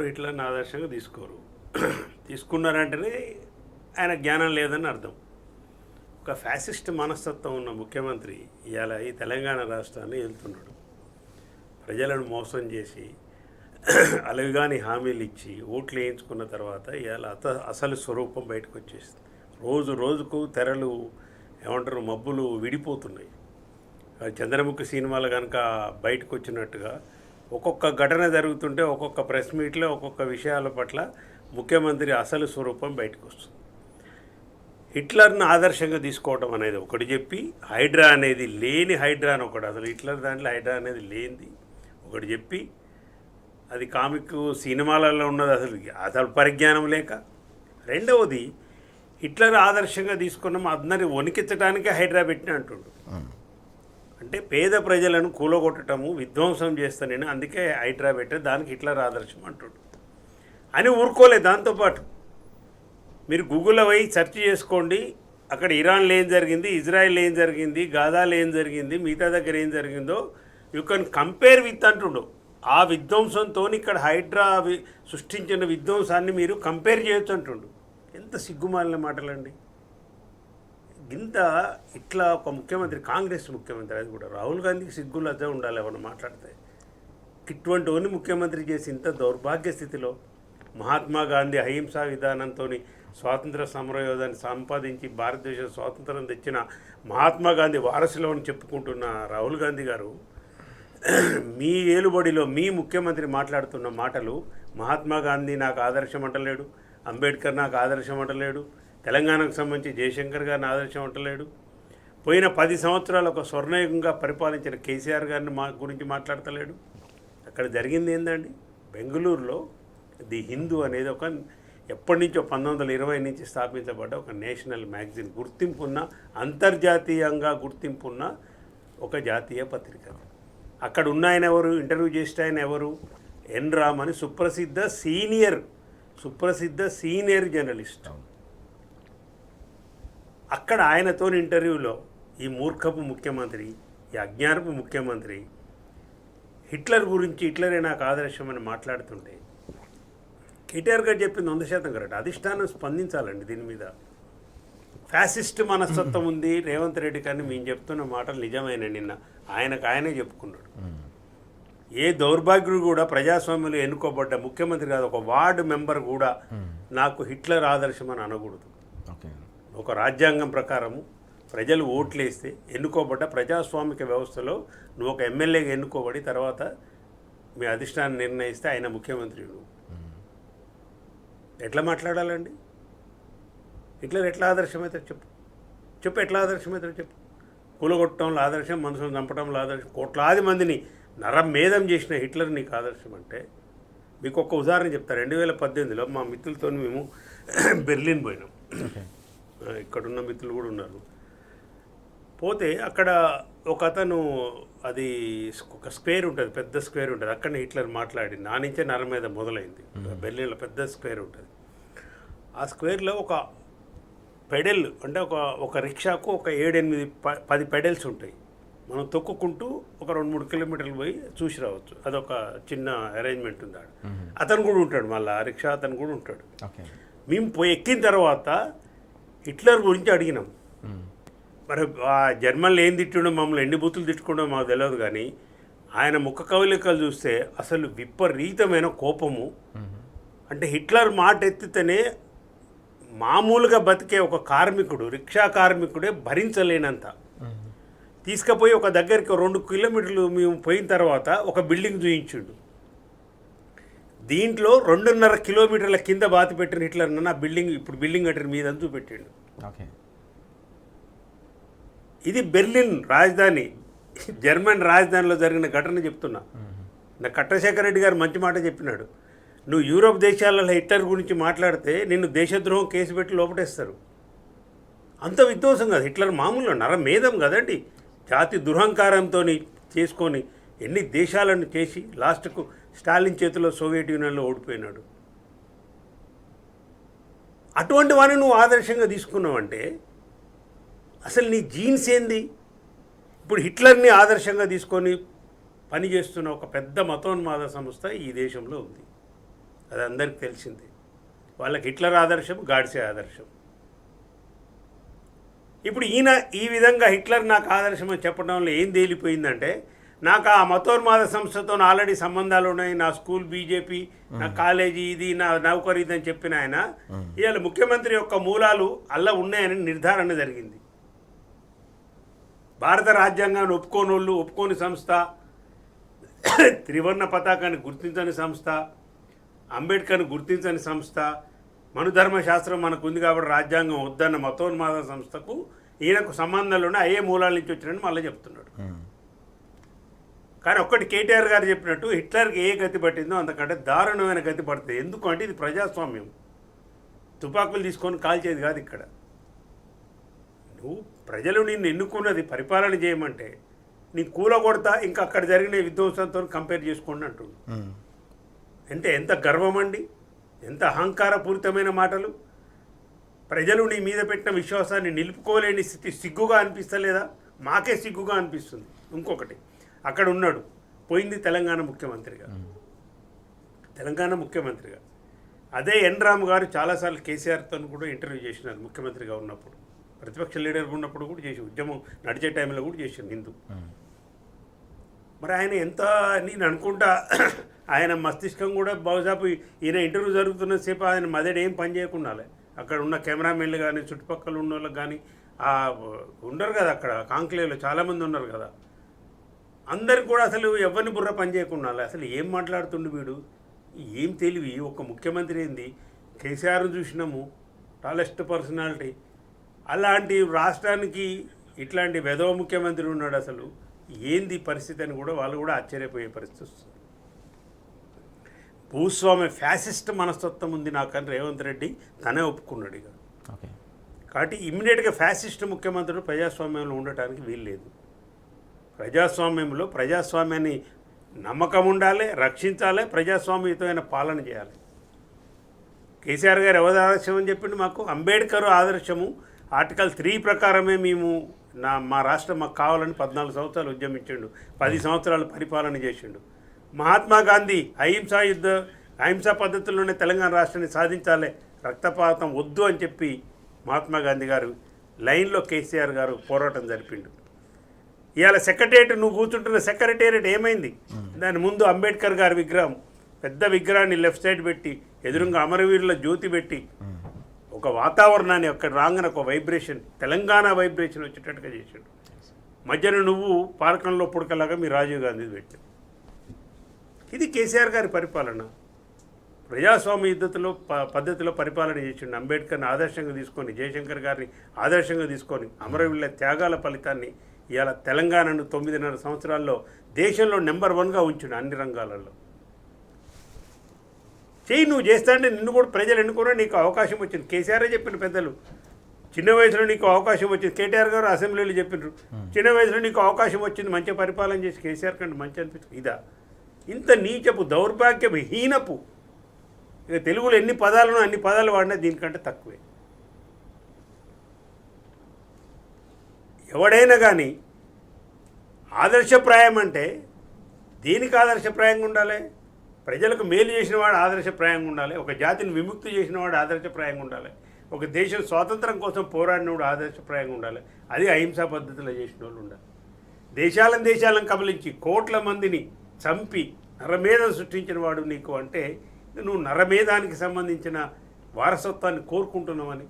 ఎవరు హిట్లర్ని ఆదర్శంగా తీసుకోరు. తీసుకున్నారంటేనే ఆయన జ్ఞానం లేదని అర్థం. ఒక ఫ్యాసిస్ట్ మనస్తత్వం ఉన్న ముఖ్యమంత్రి ఇవాళ ఈ తెలంగాణ రాష్ట్రాన్ని వెళ్తున్నాడు. ప్రజలను మోసం చేసి అలవిగాని హామీలు ఇచ్చి ఓట్లు వేయించుకున్న తర్వాత ఇవాళ అసలు స్వరూపం బయటకు వచ్చేసింది. రోజు రోజుకు తెరలు ఏమంటారు మబ్బులు విడిపోతున్నాయి. చంద్రముఖి సినిమాలు కనుక బయటకు వచ్చినట్టుగా ఒక్కొక్క ఘటన జరుగుతుంటే ఒక్కొక్క ప్రెస్ మీట్లో ఒక్కొక్క విషయాల పట్ల ముఖ్యమంత్రి అసలు స్వరూపం బయటకు వస్తుంది. హిట్లర్ను ఆదర్శంగా తీసుకోవడం అనేది ఒకటి చెప్పి, హైడ్రా అనేది లేని హైడ్రా అని ఒకటి, అసలు హిట్లర్ దాంట్లో హైడ్రా అనేది లేనిది ఒకటి చెప్పి, అది కామిక్ సినిమాలలో ఉన్నది అసలు పరిజ్ఞానం లేక. రెండవది హిట్లర్ ఆదర్శంగా తీసుకున్నాం అందరి వణికించడానికే హైడ్రా పెట్టిన అంటుండు. అంటే పేద ప్రజలను కూలగొట్టడము విధ్వంసం చేస్తానని అందుకే హైడ్రా పెట్టే దానికి హిట్లర్ ఆదర్శం అంటుండు అని ఊరుకోలేదు. దాంతోపాటు మీరు గూగుల్లో పోయి సెర్చ్ చేసుకోండి, అక్కడ ఇరాన్లో ఏం జరిగింది, ఇజ్రాయెల్ ఏం జరిగింది, గాజాలో ఏం జరిగింది, మిగతా దగ్గర ఏం జరిగిందో యూ కెన్ కంపేర్ విత్ అంటుండు. ఆ విధ్వంసంతో ఇక్కడ హైడ్రా సృష్టించిన విధ్వంసాన్ని మీరు కంపేర్ చేయొచ్చు అంటుండు. ఎంత సిగ్గుమాలిన మాటలండి. ఇంత ఇట్లా ఒక ముఖ్యమంత్రి, కాంగ్రెస్ ముఖ్యమంత్రి, అది కూడా రాహుల్ గాంధీకి సిగ్గు లజ్జ ఉండాలి ఏమన్నా మాట్లాడితే. ఇటువంటి ఓని ముఖ్యమంత్రి చేసి ఇంత దౌర్భాగ్య స్థితిలో మహాత్మా గాంధీ అహింసా విధానంతో స్వాతంత్ర సమరయోధాన్ని సంపాదించి భారతదేశ స్వాతంత్రం తెచ్చిన మహాత్మా గాంధీ వారసులో అని చెప్పుకుంటున్న రాహుల్ గాంధీ గారు మీ ఏలుబడిలో మీ ముఖ్యమంత్రి మాట్లాడుతున్న మాటలు, మహాత్మా గాంధీ నాకు ఆదర్శం అంటలేడు, అంబేద్కర్ నాకు ఆదర్శం అంటలేడు, తెలంగాణకు సంబంధించి జయశంకర్ గారిని ఆదర్శం అంటలేడు, పోయిన 10 సంవత్సరాలు ఒక స్వర్ణయుగంగా పరిపాలించిన కేసీఆర్ గారిని గురించి మాట్లాడతలేడు. అక్కడ జరిగింది ఏందండి, బెంగళూరులో ది హిందూ అనేది ఒక ఎప్పటి నుంచో 1920 నుంచి స్థాపించబడ్డ ఒక నేషనల్ మ్యాగజైన్, గుర్తింపున్న అంతర్జాతీయంగా గుర్తింపున్న ఒక జాతీయ పత్రిక. అక్కడ ఉన్న ఆయన ఎవరు, ఇంటర్వ్యూ చేసిన ఆయన ఎవరు, ఎన్ రామ్ అని సుప్రసిద్ధ సీనియర్ జర్నలిస్ట్. అక్కడ ఆయనతో ఇంటర్వ్యూలో ఈ మూర్ఖపు ముఖ్యమంత్రి, ఈ అజ్ఞానపు ముఖ్యమంత్రి హిట్లర్ గురించి, హిట్లరే నాకు ఆదర్శం అని మాట్లాడుతుంటే కేటీఆర్ గారు చెప్పింది 100% కరెక్ట్. అధిష్టానం స్పందించాలండి దీని మీద. ఫ్యాసిస్ట్ మనస్తత్వం ఉంది రేవంత్ రెడ్డి, కానీ మేము చెప్తున్న మాటలు నిజమైన నిన్న ఆయనే చెప్పుకున్నాడు. ఏ దౌర్భాగ్యుడు కూడా ప్రజాస్వామ్యంలో ఎన్నుకోబడ్డ ముఖ్యమంత్రి కాదు, ఒక వార్డు మెంబర్ కూడా నాకు హిట్లర్ ఆదర్శం అని అనకూడదు. ఒక రాజ్యాంగం ప్రకారము ప్రజలు ఓట్లేస్తే ఎన్నుకోబడ్డ ప్రజాస్వామిక వ్యవస్థలో నువ్వు ఒక ఎమ్మెల్యేగా ఎన్నుకోబడి తర్వాత మీ అధిష్టానం నిర్ణయిస్తే ఆయన ముఖ్యమంత్రి. ఎట్లా మాట్లాడాలండి? హిట్లర్ ఎట్లా ఆదర్శమవుతాడు చెప్పు ఎట్లా ఆదర్శమవుతాడు చెప్పు. కూలగొట్టడంలో ఆదర్శం, మనుషులను చంపడంలో ఆదర్శం, కోట్లాది మందిని నరమేధం చేసిన హిట్లర్ నీకు ఆదర్శం అంటే. మీకు ఒక ఉదాహరణ చెప్తా. 2018లో మా మిత్రులతో మేము బెర్లిన్ పోయినాం. ఇక్కడున్న మిత్రులు కూడా ఉన్నారు. పోతే అక్కడ ఒక అతను, అది ఒక స్క్వేర్ ఉంటుంది, పెద్ద స్క్వేర్ ఉంటుంది, అక్కడనే హిట్లర్ మాట్లాడింది. నా నుంచే నరమేధ మొదలైంది. బెర్లిన్లో పెద్ద స్క్వేర్ ఉంటుంది. ఆ స్క్వేర్లో ఒక పెడల్ అంటే ఒక రిక్షాకు ఒక 7-8-10 పెడల్స్ ఉంటాయి. మనం తొక్కుకుంటూ ఒక 2-3 కిలోమీటర్లు పోయి చూసి రావచ్చు. అదొక చిన్న అరేంజ్మెంట్ ఉంది. అతను కూడా ఉంటాడు, మళ్ళీ ఆ రిక్షా అతను కూడా ఉంటాడు. మేము పోయి ఎక్కిన తర్వాత హిట్లర్ గురించి అడిగినాం. మరి ఆ జర్మన్లో ఏం తిట్టిండో, మమ్మల్ని ఎన్ని బూతులు తిట్టుకుండో మాకు తెలియదు, కానీ ఆయన ముఖ కవలికలు చూస్తే అసలు విపరీతమైన కోపము. అంటే హిట్లర్ మాట ఎత్తితేనే మామూలుగా బతికే ఒక కార్మికుడు, రిక్షా కార్మికుడే భరించలేనంత. తీసుకుపోయి ఒక దగ్గరికి 2 కిలోమీటర్లు మేము పోయిన తర్వాత ఒక బిల్డింగ్ చూయించుండు. దీంట్లో 2.5 కిలోమీటర్ల కింద బాతి పెట్టిన హిట్లర్ నా బిల్డింగ్, ఇప్పుడు బిల్డింగ్ కట్టిన మీద చూపెట్టిండు. ఇది బెర్లిన్ రాజధాని, జర్మన్ రాజధానిలో జరిగిన ఘటన చెప్తున్నా. నా కట్టశేఖర్ రెడ్డి గారు మంచి మాట చెప్పినాడు. నువ్వు యూరోప్ దేశాలలో హిట్లర్ గురించి మాట్లాడితే నిన్ను దేశద్రోహం కేసు పెట్టి లోపటేస్తారు. అంత విధ్వంసం కాదు హిట్లర్, మామూలుగా నరమేధం కదండి. జాతి దురహంకారంతో చేసుకొని ఎన్ని దేశాలను చేసి లాస్ట్కు స్టాలిన్ చేతిలో సోవియట్ యూనియన్లో ఓడిపోయినాడు. అటువంటి వాడిని నువ్వు ఆదర్శంగా తీసుకున్నావంటే అసలు నీ జీన్స్ ఏంది? ఇప్పుడు హిట్లర్ని ఆదర్శంగా తీసుకొని పనిచేస్తున్న ఒక పెద్ద మతోన్మాద సంస్థ ఈ దేశంలో ఉంది. అది అందరికీ తెలిసిందే. వాళ్ళకి హిట్లర్ ఆదర్శం, గాడ్సే ఆదర్శం. ఇప్పుడు ఈయన ఈ విధంగా హిట్లర్ నాకు ఆదర్శం అని చెప్పడంలో ఏం తేలిపోయిందంటే, నాకు ఆ మతోన్మాద సంస్థతో ఆల్రెడీ సంబంధాలు ఉన్నాయి, నా స్కూల్ బీజేపీ, నా కాలేజీ ఇది, నా నౌకరీ ఇది అని చెప్పిన ఆయన ఇవాళ ముఖ్యమంత్రి యొక్క మూలాలు అలా ఉన్నాయని నిర్ధారణ జరిగింది. భారత రాజ్యాంగాన్ని ఒప్పుకోని సంస్థ, త్రివర్ణ పతాకాన్ని గుర్తించని సంస్థ, అంబేద్కర్ని గుర్తించని సంస్థ, మనుధర్మశాస్త్రం మనకు ఉంది కాబట్టి రాజ్యాంగం వద్దన్న మతోన్మాద సంస్థకు ఈయనకు సంబంధాలున్న అయ్యే మూలాల నుంచి వచ్చినట్టు మళ్ళీ చెప్తున్నాడు. కానీ ఒక్కటి కేటీఆర్ గారు చెప్పినట్టు హిట్లర్కి ఏ గతి పట్టిందో అంతకంటే దారుణమైన గతి పడుతుంది. ఎందుకంటే ఇది ప్రజాస్వామ్యం. తుపాకులు తీసుకొని కాల్చేది కాదు ఇక్కడ. నువ్వు ప్రజలు నిన్ను ఎన్నుకున్నది పరిపాలన చేయమంటే నీ కూలగొడతా ఇంకా అక్కడ జరిగిన విధ్వంసంతో కంపేర్ చేసుకోండి అంటుండు. అంటే ఎంత గర్వం అండి, ఎంత అహంకారపూరితమైన మాటలు. ప్రజలు నీ మీద పెట్టిన విశ్వాసాన్ని నిలుపుకోలేని స్థితి సిగ్గుగా అనిపిస్తలేదా? మాకే సిగ్గుగా అనిపిస్తుంది. ఇంకొకటి, అక్కడ ఉన్నాడు, పోయింది తెలంగాణ ముఖ్యమంత్రిగా. తెలంగాణ ముఖ్యమంత్రిగా అదే ఎన్ రామ్ గారు చాలాసార్లు కేసీఆర్తో కూడా ఇంటర్వ్యూ చేసినారు. ముఖ్యమంత్రిగా ఉన్నప్పుడు, ప్రతిపక్ష లీడర్గా ఉన్నప్పుడు కూడా చేసి, ఉద్యమం నడిచే టైంలో కూడా చేసాను హిందూ. మరి ఆయన ఎంత, నేను అనుకుంటా ఆయన మస్తిష్కం కూడా బహుశాపు ఈయన ఇంటర్వ్యూ జరుగుతున్న సేపు ఆయన మదడు ఏం పని చేయకుండా అక్కడ ఉన్న కెమెరామెన్లు కానీ చుట్టుపక్కల ఉన్న వాళ్ళకి కానీ ఉండరు కదా, అక్కడ కాంక్లేవ్లో చాలామంది ఉన్నారు కదా, అందరికి కూడా అసలు ఎవరిని బుర్ర పని చేయకుండా అసలు ఏం మాట్లాడుతుండు వీడు, ఏం తెలివి. ఒక ముఖ్యమంత్రి ఏంది, కేసీఆర్ను చూసినాము, టాలెస్ట్ పర్సనాలిటీ, అలాంటి రాష్ట్రానికి ఇట్లాంటి వెధవ ముఖ్యమంత్రి ఉన్నాడు. అసలు ఏంది పరిస్థితి అని కూడా వాళ్ళు కూడా ఆశ్చర్యపోయే పరిస్థితి వస్తుంది. భూస్వామ్య ఫ్యాసిస్ట్ మనస్తత్వం ఉంది నాకని రేవంత్ రెడ్డి తనే ఒప్పుకున్నాడు. ఇక కాబట్టి ఇమ్మీడియట్గా ఫ్యాసిస్ట్ ముఖ్యమంత్రులు ప్రజాస్వామ్యంలో ఉండటానికి వీల్లేదు. ప్రజాస్వామ్యంలో ప్రజాస్వామ్యాన్ని నమ్మకం ఉండాలి, రక్షించాలి, ప్రజాస్వామ్యయుతమైన పాలన చేయాలి. కేసీఆర్ గారు ఎవరి ఆదర్శం అని చెప్పిండు మాకు? అంబేద్కర్ ఆదర్శము ఆర్టికల్ 3 ప్రకారమే మేము మా రాష్ట్రం మాకు కావాలని 14 సంవత్సరాలు ఉద్యమించిండు, 10 సంవత్సరాలు పరిపాలన చేసిండు. మహాత్మా గాంధీ అహింసా పద్ధతుల్లోనే తెలంగాణ రాష్ట్రాన్ని సాధించాలి, రక్తపాతం వద్దు అని చెప్పి మహాత్మా గాంధీ గారు లైన్లో కేసీఆర్ గారు పోరాటం జరిపిండు. ఇవాళ సెక్రటేరియట్, నువ్వు కూర్చుంటున్న సెక్రటేరియట్ ఏమైంది? దాని ముందు అంబేద్కర్ గారి విగ్రహం, పెద్ద విగ్రహాన్ని లెఫ్ట్ సైడ్ పెట్టి ఎదురుగా అమరవీరుల జ్యోతి పెట్టి ఒక వాతావరణాన్ని అక్కడ రాగానే ఒక వైబ్రేషన్, తెలంగాణ వైబ్రేషన్ వచ్చేటట్టుగా చేశాడు. మధ్యన నువ్వు పార్కంలో పుడకలాగా మీ రాజీవ్ గాంధీ పెట్టావు. ఇది కేసీఆర్ గారి పరిపాలన. ప్రజాస్వామ్య పద్ధతిలో పరిపాలన చేసిండు. అంబేద్కర్ని ఆదర్శంగా తీసుకొని, జయశంకర్ గారిని ఆదర్శంగా తీసుకొని, అమరవీరుల త్యాగాల ఫలితాన్ని ఇవాళ తెలంగాణను 9.5 సంవత్సరాల్లో దేశంలో నెంబర్ 1గా ఉంచుడు అన్ని రంగాలలో. చెయ్యి, నువ్వు చేస్తా అంటే నిన్ను కూడా ప్రజలు ఎన్నుకున్నా నీకు అవకాశం వచ్చింది. కేసీఆరే చెప్పిన పెద్దలు, చిన్న వయసులో నీకు అవకాశం వచ్చింది. కేటీఆర్ గారు అసెంబ్లీలో చెప్పినారు, చిన్న వయసులో నీకు అవకాశం వచ్చింది, మంచి పరిపాలన చేసి కేసీఆర్ కంటే మంచి అనిపిస్తుంది. ఇదా ఇంత నీచపు, దౌర్భాగ్యపు, హీనపు, ఇక తెలుగులో ఎన్ని పదాలను అన్ని పదాలు వాడినా దీనికంటే తక్కువే. ఎవడైనా కానీ ఆదర్శప్రాయం అంటే దేనికి ఆదర్శప్రాయంగా ఉండాలి? ప్రజలకు మేలు చేసిన వాడు ఆదర్శప్రాయంగా ఉండాలి, ఒక జాతిని విముక్తి చేసిన వాడు ఆదర్శప్రాయంగా ఉండాలి, ఒక దేశం స్వాతంత్రం కోసం పోరాడినవాడు ఆదర్శప్రాయంగా ఉండాలి. అది అహింసా పద్ధతిలో చేసిన వాళ్ళు ఉండాలి. దేశాలను కబలించి కోట్ల మందిని చంపి నరమేధం సృష్టించిన వాడు నీకు అంటే నువ్వు నరమేధానికి సంబంధించిన వారసత్వాన్ని కోరుకుంటున్నావని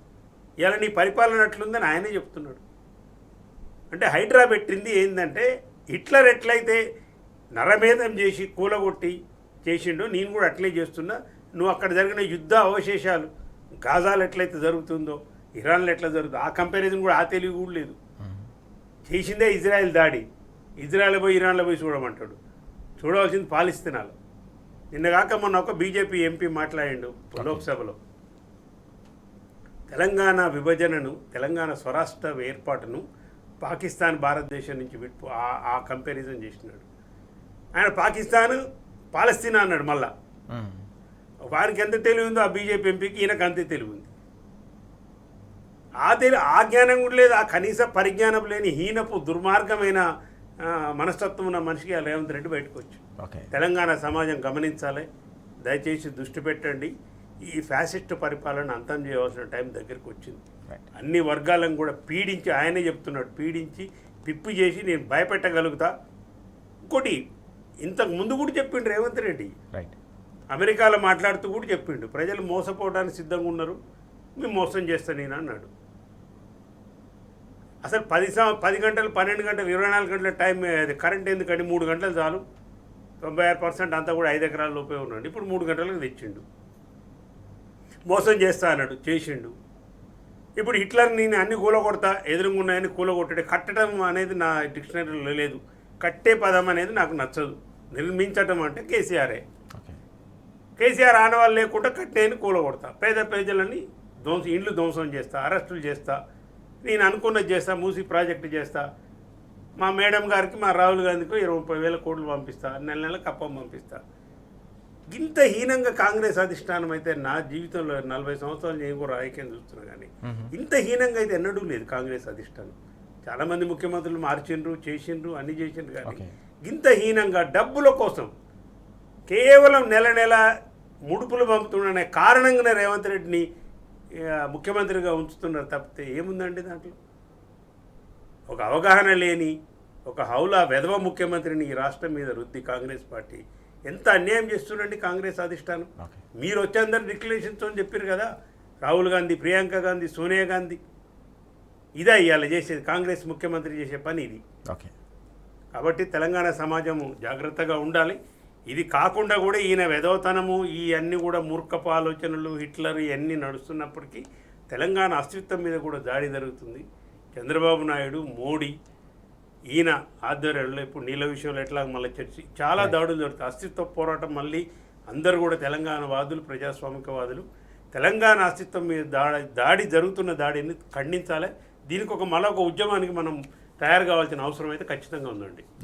ఇలా నీ పరిపాలన అట్లుందని ఆయనే చెప్తున్నాడు. అంటే హైడ్రా పెట్టింది ఏంటంటే హిట్లర్ ఎట్లయితే నరమేధం చేసి కూలగొట్టి చేసిండో నేను కూడా అట్లే చేస్తున్నా. నువ్వు అక్కడ జరిగిన యుద్ధ అవశేషాలు, గాజాలు ఎట్లయితే జరుగుతుందో, ఇరాన్లో ఎట్లా జరుగుతుందో ఆ కంపారిజన్ కూడా ఆ తెలివి కూడా లేదు. చేసిందే ఇజ్రాయెల్ దాడి, ఇజ్రాయెల్ పోయి ఇరాన్లో పోయి చూడమంటాడు. చూడవలసింది పాలిస్తీనాలో. నిన్నగాక మొన్న ఒక బీజేపీ ఎంపీ మాట్లాడిండు లోక్సభలో, తెలంగాణ విభజనను, తెలంగాణ స్వరాష్ట్ర ఏర్పాటును పాకిస్తాన్ భారతదేశం నుంచి ఆ కంపారిజన్ చేసినాడు. ఆయన పాకిస్తాన్ పాలస్తీనా అన్నాడు. మళ్ళా వారికి ఎంత తెలివి ఉందో ఆ బీజేపీ ఎంపీకి, ఈయనకు అంతే తెలివి ఉంది. ఆ జ్ఞానం కూడా లేదు, ఆ కనీస పరిజ్ఞానం లేని హీనపు దుర్మార్గమైన మనస్తత్వం ఉన్న మనిషికి రేవంత్ రెడ్డి బయటకు వచ్చి తెలంగాణ సమాజం గమనించాలి, దయచేసి దృష్టి పెట్టండి. ఈ ఫ్యాసిస్ట్ పరిపాలన అంతం చేయవలసిన టైం దగ్గరికి వచ్చింది. అన్ని వర్గాలను కూడా పీడించి, ఆయనే చెప్తున్నాడు, పీడించి పిప్పు చేసి నేను భయపెట్టగలుగుతా. ఇంకోటి ఇంతకు ముందు కూడా చెప్పిండు రేవంత్ రెడ్డి, అమెరికాలో మాట్లాడుతూ కూడా చెప్పిండు, ప్రజలు మోసపోవడానికి సిద్ధంగా ఉన్నారు, మేము మోసం చేస్తా నేను అన్నాడు. అసలు 10 గంటలు 12 గంటలు 24 గంటల టైం కరెంట్ ఎందుకంటే 3 గంటలు చాలు, 96% అంతా కూడా 5 ఎకరాల లోపే ఉన్నాడు. ఇప్పుడు 3 గంటలకు తెచ్చిండు. మోసం చేస్తా అన్నాడు, చేసిండు. ఇప్పుడు హిట్లర్ నేను అన్ని కూలగొడతా, ఎదురుగున్నాయని కూలగొట్టాడు. కట్టడం అనేది నా డిక్షనరీలో లేదు, కట్టే పదం అనేది నాకు నచ్చదు. నిర్మించటం అంటే కేసీఆరే. కేసీఆర్ ఆనవాళ్ళు లేకుండా కట్టేని కూలగొడతా, పేద ప్రజలని ఇండ్లు ధ్వంసం చేస్తా, అరెస్టులు చేస్తా, నేను అనుకున్నది చేస్తా, మూసి ప్రాజెక్టు చేస్తా, మా మేడం గారికి మా రాహుల్ గాంధీకి 20,000 కోట్లు పంపిస్తా, నెలకు అప్పం పంపిస్తా. ఇంత హీనంగా కాంగ్రెస్ అధిష్టానం అయితే నా జీవితంలో 40 సంవత్సరాలు నేను కూడా రాజకీయం చూస్తున్నా, కానీ ఇంత హీనంగా అయితే ఎన్నడూ లేదు కాంగ్రెస్ అధిష్టానం. చాలామంది ముఖ్యమంత్రులు మార్చిండ్రు, చేసిండ్రు, అన్నీ చేసిండ్రు, కానీ ఇంత హీనంగా డబ్బుల కోసం కేవలం నెల ముడుపులు పంపుతున్న కారణంగానే రేవంత్ రెడ్డిని ముఖ్యమంత్రిగా ఉంచుతున్నారు తప్పితే ఏముందండి దాంట్లో? ఒక అవగాహన లేని ఒక హౌలా వెధవ ముఖ్యమంత్రిని ఈ రాష్ట్రం మీద రుద్ది కాంగ్రెస్ పార్టీ ఎంత అన్యాయం చేస్తుండండి కాంగ్రెస్ అధిష్టానం. మీరు వచ్చి అందరు డిక్లరేషన్స్ అని చెప్పారు కదా, రాహుల్ గాంధీ, ప్రియాంక గాంధీ, సోనియా గాంధీ, ఇదే ఇవాళ చేసేది కాంగ్రెస్ ముఖ్యమంత్రి చేసే పని ఇది. కాబట్టి తెలంగాణ సమాజము జాగ్రత్తగా ఉండాలి. ఇది కాకుండా కూడా ఈయన వెధవతనము, ఈ అన్నీ కూడా మూర్ఖపు ఆలోచనలు, హిట్లర్ ఇవన్నీ నడుస్తున్నప్పటికీ తెలంగాణ అస్తిత్వం మీద కూడా దాడి జరుగుతుంది. చంద్రబాబు నాయుడు, మోడీ, ఈయన ఆధ్వర్యంలో ఇప్పుడు నీళ్ళ విషయంలో ఎట్లా మళ్ళీ చర్చ చాలా దాడులు జరుగుతాయి. అస్తిత్వ పోరాటం మళ్ళీ అందరూ కూడా తెలంగాణ వాదులు, ప్రజాస్వామికవాదులు తెలంగాణ అస్తిత్వం మీద దాడి జరుగుతున్న దాడిని ఖండించాలి. దీనికి మళ్ళీ ఒక ఉద్యమానికి మనం తయారు కావాల్సిన అవసరం అయితే ఖచ్చితంగా ఉందండి.